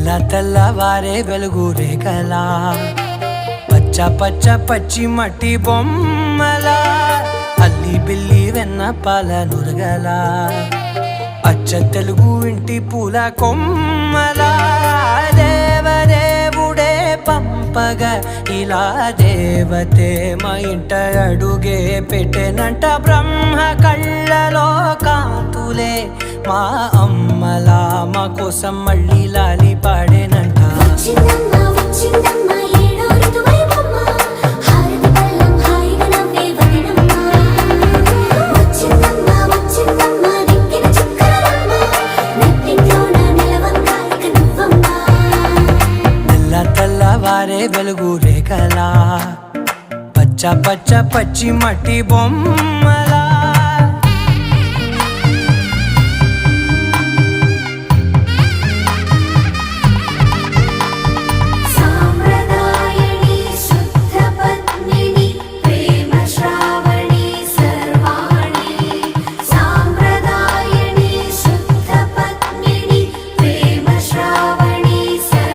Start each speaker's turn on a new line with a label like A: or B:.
A: తెల్లవారే వెలుగు రేఖలా పచ్చ పచ్చ పచ్చి మట్టి బొమ్మల అల్లి బిల్లి వెన్న పాల నురగల అచ్చ తెలుగు ఇంటి పూల కొమ్మల దేవదేవుడే పంపగా ఇలా దేవతే మా ఇంట అడుగే పెట్టెనంట బ్రహ్మ కళ్ళలో కాంతులే మా అమ్మలా మా కోసం మళ్ళీ లాలి పాడేనంట తెల్లవారే వెలుగు రేఖలా పచ్చ పచ్చ పచ్చి మట్టి బొమ్మల